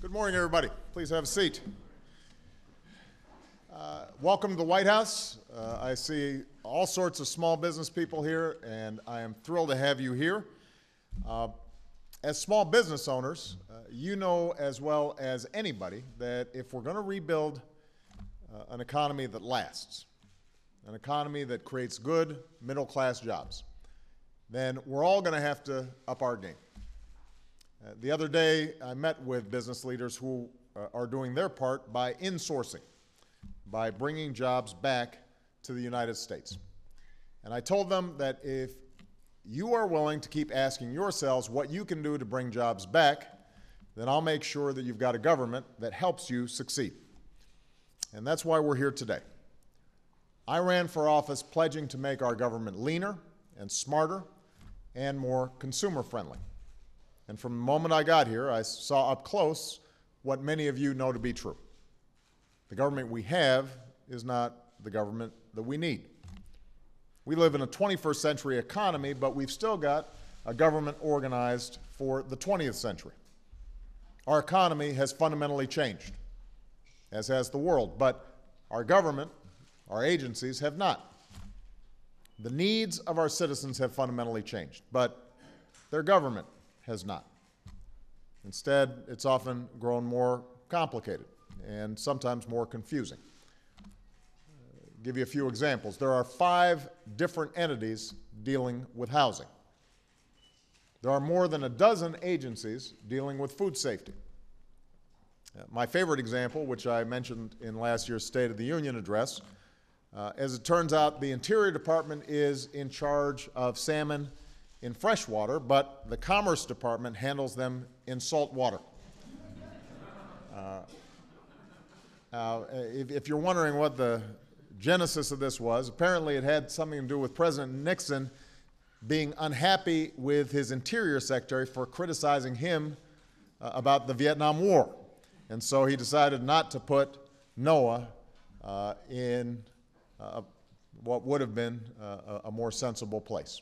Good morning, everybody. Please have a seat. Welcome to the White House. I see all sorts of small business people here, and I am thrilled to have you here. As small business owners, you know as well as anybody that if we're going to rebuild an economy that lasts, an economy that creates good middle-class jobs, then we're all going to have to up our game. The other day, I met with business leaders who are doing their part by insourcing, by bringing jobs back to the United States. And I told them that if you are willing to keep asking yourselves what you can do to bring jobs back, then I'll make sure that you've got a government that helps you succeed. And that's why we're here today. I ran for office pledging to make our government leaner and smarter and more consumer-friendly. And from the moment I got here, I saw up close what many of you know to be true. The government we have is not the government that we need. We live in a 21st century economy, but we've still got a government organized for the 20th century. Our economy has fundamentally changed, as has the world, but our government, our agencies have not. The needs of our citizens have fundamentally changed, but their government has not. Instead, it's often grown more complicated and sometimes more confusing. I'll give you a few examples. There are 5 different entities dealing with housing. There are more than a dozen agencies dealing with food safety. My favorite example, which I mentioned in last year's State of the Union address, as it turns out, the Interior Department is in charge of salmon in freshwater, but the Commerce Department handles them in salt water. If you're wondering what the genesis of this was, apparently it had something to do with President Nixon being unhappy with his Interior Secretary for criticizing him about the Vietnam War. And so he decided not to put NOAA in what would have been a more sensible place.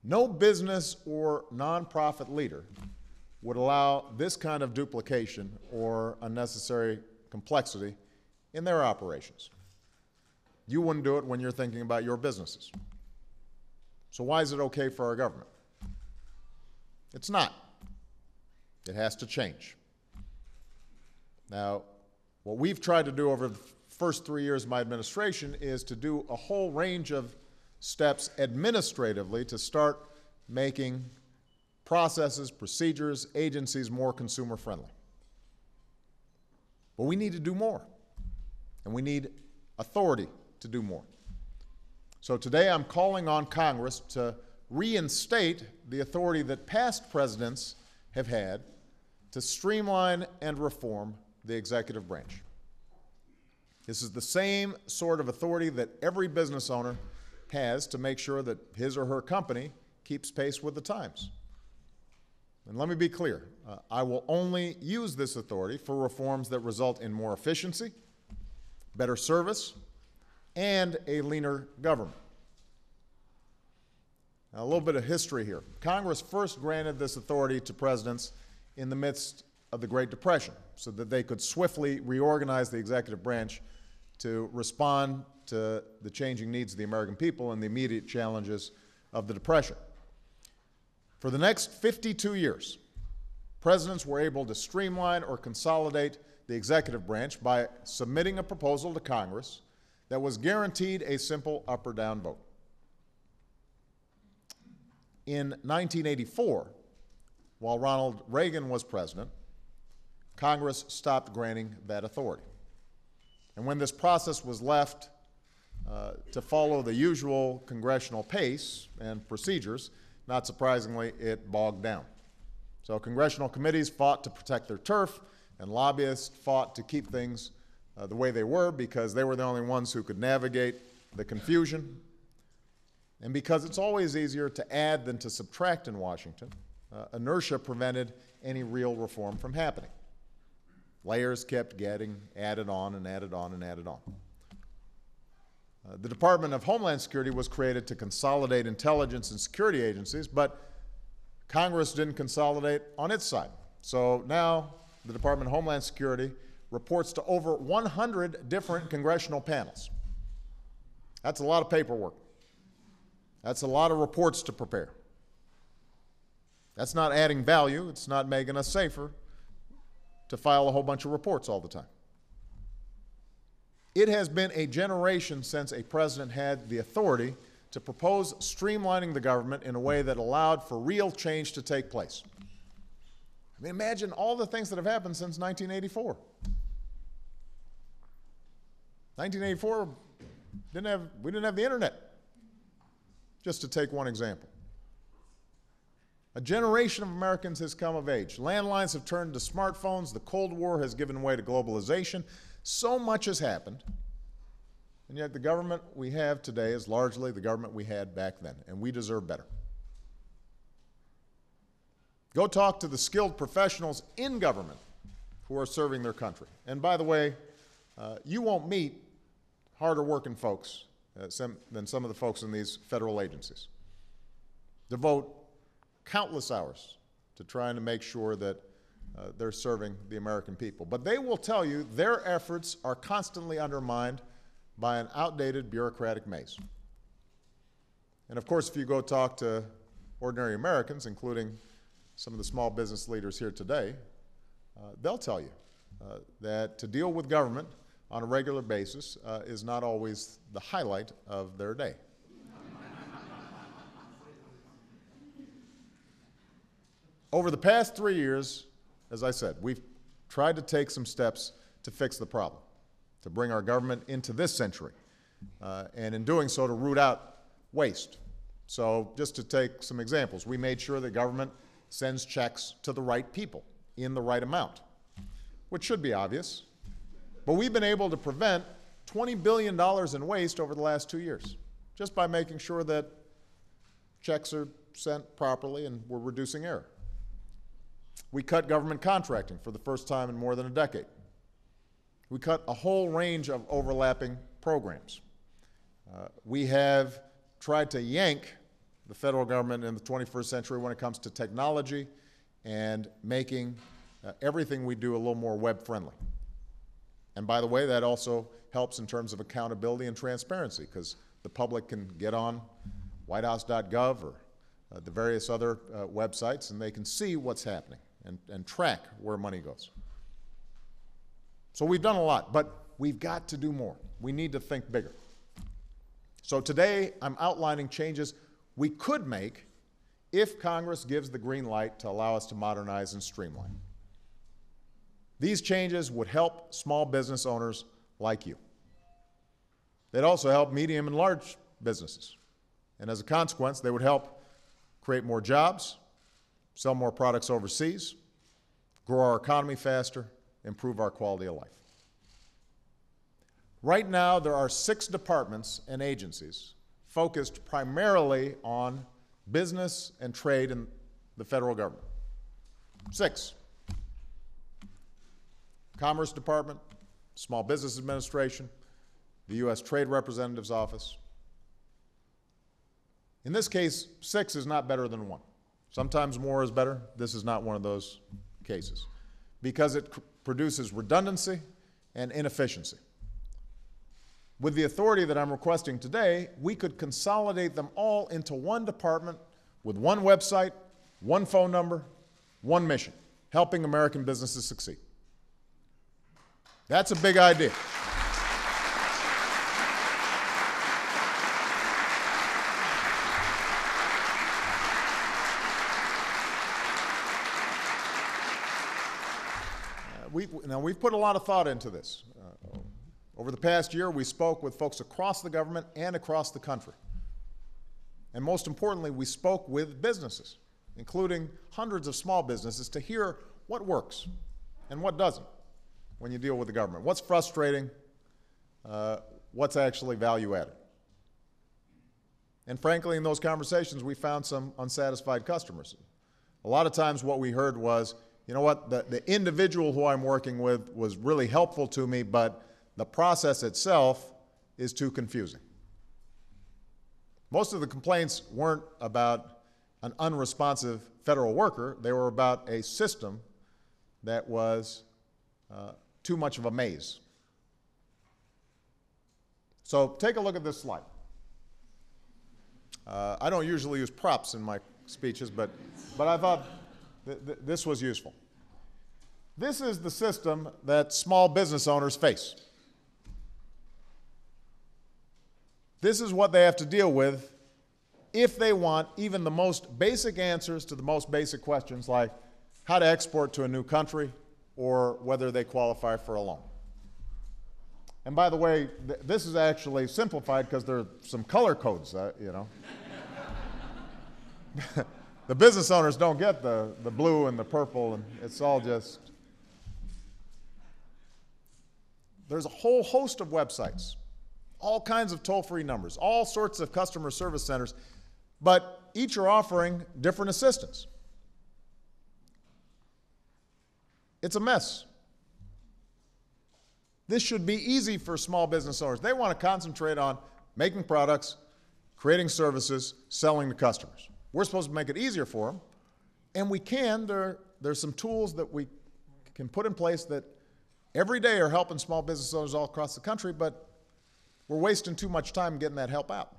No business or nonprofit leader would allow this kind of duplication or unnecessary complexity in their operations. You wouldn't do it when you're thinking about your businesses. So why is it okay for our government? It's not. It has to change. Now, what we've tried to do over the first 3 years of my administration is to do a whole range of steps administratively to start making processes, procedures, agencies more consumer-friendly. But we need to do more, and we need authority to do more. So today I'm calling on Congress to reinstate the authority that past presidents have had to streamline and reform the executive branch. This is the same sort of authority that every business owner has to make sure that his or her company keeps pace with the times. And let me be clear, I will only use this authority for reforms that result in more efficiency, better service, and a leaner government. Now, a little bit of history here. Congress first granted this authority to presidents in the midst of the Great Depression so that they could swiftly reorganize the executive branch to respond to the changing needs of the American people and the immediate challenges of the Depression. For the next 52 years, presidents were able to streamline or consolidate the executive branch by submitting a proposal to Congress that was guaranteed a simple up or down vote. In 1984, while Ronald Reagan was president, Congress stopped granting that authority. And when this process was left to follow the usual congressional pace and procedures, not surprisingly, it bogged down. So congressional committees fought to protect their turf, and lobbyists fought to keep things the way they were because they were the only ones who could navigate the confusion. And because it's always easier to add than to subtract in Washington, inertia prevented any real reform from happening. Layers kept getting added on and added on and added on. The Department of Homeland Security was created to consolidate intelligence and security agencies, but Congress didn't consolidate on its side. So now the Department of Homeland Security reports to over 100 different congressional panels. That's a lot of paperwork. That's a lot of reports to prepare. That's not adding value. It's not making us safer to file a whole bunch of reports all the time. It has been a generation since a president had the authority to propose streamlining the government in a way that allowed for real change to take place. I mean, imagine all the things that have happened since 1984. 1984, we didn't have the internet, just to take one example. A generation of Americans has come of age. Landlines have turned to smartphones. The Cold War has given way to globalization. So much has happened, and yet the government we have today is largely the government we had back then, and we deserve better. Go talk to the skilled professionals in government who are serving their country. And by the way, you won't meet harder working folks than some of the folks in these federal agencies. Devote countless hours to trying to make sure that they're serving the American people. But they will tell you their efforts are constantly undermined by an outdated bureaucratic maze. And of course, if you go talk to ordinary Americans, including some of the small business leaders here today, they'll tell you that to deal with government on a regular basis is not always the highlight of their day. Over the past 3 years, as I said, we've tried to take some steps to fix the problem, to bring our government into this century, and in doing so, to root out waste. So just to take some examples, we made sure that government sends checks to the right people in the right amount, which should be obvious. But we've been able to prevent $20 billion in waste over the last 2 years, just by making sure that checks are sent properly and we're reducing error. We cut government contracting for the first time in more than a decade. We cut a whole range of overlapping programs. We have tried to yank the federal government in the 21st century when it comes to technology and making everything we do a little more web-friendly. And by the way, that also helps in terms of accountability and transparency, because the public can get on whitehouse.gov or the various other websites, and they can see what's happening and track where money goes. So we've done a lot, but we've got to do more. We need to think bigger. So today, I'm outlining changes we could make if Congress gives the green light to allow us to modernize and streamline. These changes would help small business owners like you. They'd also help medium and large businesses. And as a consequence, they would help create more jobs, sell more products overseas, grow our economy faster, improve our quality of life. Right now, there are 6 departments and agencies focused primarily on business and trade in the federal government. 6. Commerce Department, Small Business Administration, the U.S. Trade Representative's Office. In this case, 6 is not better than 1. Sometimes more is better. This is not one of those cases, because it produces redundancy and inefficiency. With the authority that I'm requesting today, we could consolidate them all into one department with one website, one phone number, one mission, helping American businesses succeed. That's a big idea. We've put a lot of thought into this. Over the past year, we spoke with folks across the government and across the country. And most importantly, we spoke with businesses, including hundreds of small businesses, to hear what works and what doesn't when you deal with the government. What's frustrating, what's actually value added. And frankly, in those conversations, we found some unsatisfied customers. A lot of times what we heard was, you know what, the individual who I'm working with was really helpful to me, but the process itself is too confusing. Most of the complaints weren't about an unresponsive federal worker. They were about a system that was too much of a maze. So take a look at this slide. I don't usually use props in my speeches, but I thought this was useful. This is the system that small business owners face. This is what they have to deal with if they want even the most basic answers to the most basic questions, like how to export to a new country or whether they qualify for a loan. And by the way, this is actually simplified because there are some color codes, you know. The business owners don't get the blue and the purple, and it's all just... There's a whole host of websites, all kinds of toll-free numbers, all sorts of customer service centers, but each are offering different assistance. It's a mess. This should be easy for small business owners. They want to concentrate on making products, creating services, selling to customers. We're supposed to make it easier for them, and we can. There's some tools that we can put in place that every day are helping small business owners all across the country, but we're wasting too much time getting that help out.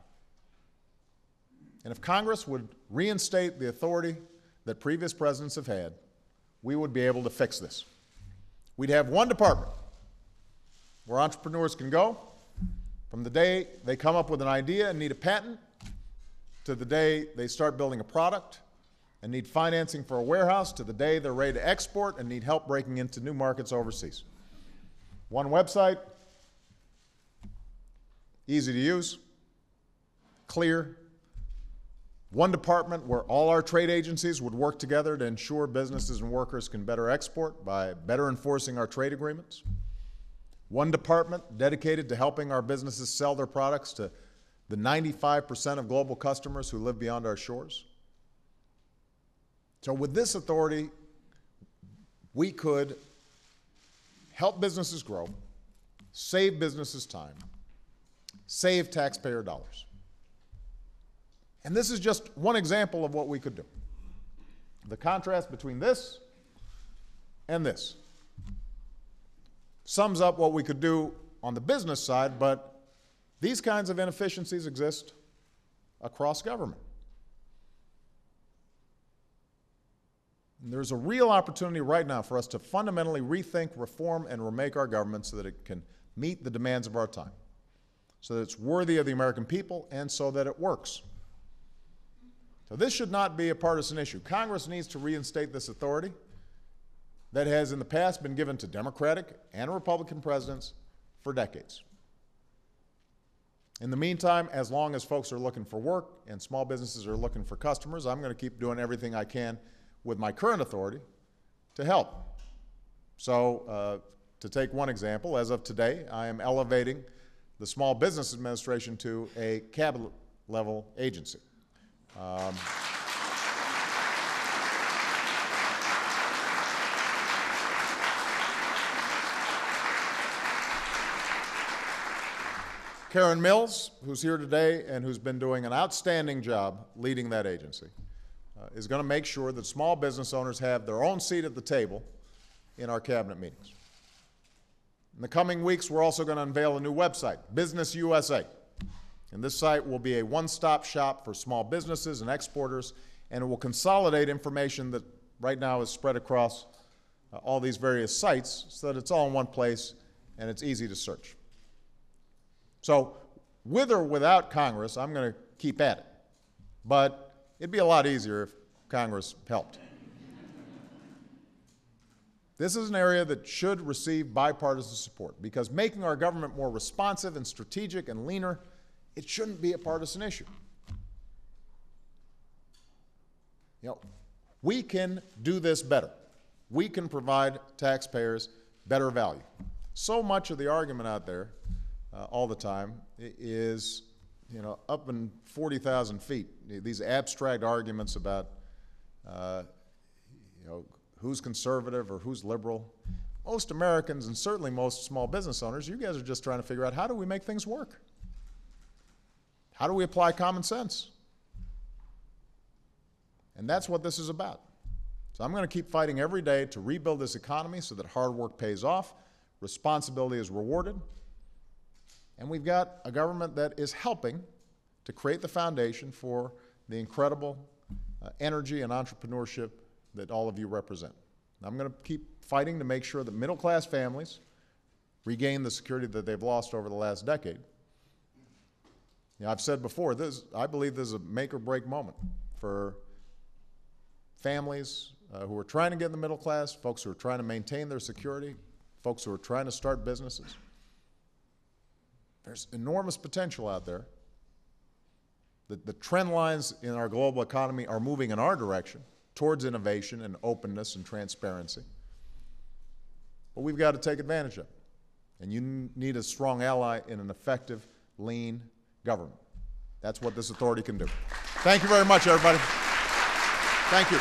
And if Congress would reinstate the authority that previous presidents have had, we would be able to fix this. We'd have one department where entrepreneurs can go from the day they come up with an idea and need a patent to the day they start building a product and need financing for a warehouse to the day they're ready to export and need help breaking into new markets overseas. One website, easy to use, clear. One department where all our trade agencies would work together to ensure businesses and workers can better export by better enforcing our trade agreements. One department dedicated to helping our businesses sell their products to the 95% of global customers who live beyond our shores. So with this authority, we could help businesses grow, save businesses time, save taxpayer dollars. And this is just one example of what we could do. The contrast between this and this sums up what we could do on the business side, but these kinds of inefficiencies exist across government. And there's a real opportunity right now for us to fundamentally rethink, reform, and remake our government so that it can meet the demands of our time, so that it's worthy of the American people, and so that it works. So this should not be a partisan issue. Congress needs to reinstate this authority that has in the past been given to Democratic and Republican presidents for decades. In the meantime, as long as folks are looking for work and small businesses are looking for customers, I'm going to keep doing everything I can with my current authority to help. So to take one example, as of today, I am elevating the Small Business Administration to a cabinet-level agency. Karen Mills, who's here today and who's been doing an outstanding job leading that agency, is going to make sure that small business owners have their own seat at the table in our cabinet meetings. In the coming weeks, we're also going to unveil a new website, Business USA. And this site will be a one-stop shop for small businesses and exporters, and it will consolidate information that right now is spread across all these various sites so that it's all in one place and it's easy to search. So with or without Congress, I'm going to keep at it. But it'd be a lot easier if Congress helped. This is an area that should receive bipartisan support because making our government more responsive and strategic and leaner, it shouldn't be a partisan issue. You know, we can do this better. We can provide taxpayers better value. So much of the argument out there all the time is, you know, up in 40,000 feet. These abstract arguments about, you know, who's conservative or who's liberal. Most Americans, and certainly most small business owners, you guys are just trying to figure out how do we make things work? How do we apply common sense? And that's what this is about. So I'm going to keep fighting every day to rebuild this economy so that hard work pays off, responsibility is rewarded, and we've got a government that is helping to create the foundation for the incredible energy and entrepreneurship that all of you represent. And I'm going to keep fighting to make sure that middle-class families regain the security that they've lost over the last decade. You know, I've said before, I believe this is a make-or-break moment for families who are trying to get in the middle class, folks who are trying to maintain their security, folks who are trying to start businesses. There's enormous potential out there. The trend lines in our global economy are moving in our direction towards innovation and openness and transparency. But we've got to take advantage of it. And you need a strong ally in an effective, lean government. That's what this authority can do. Thank you very much, everybody. Thank you.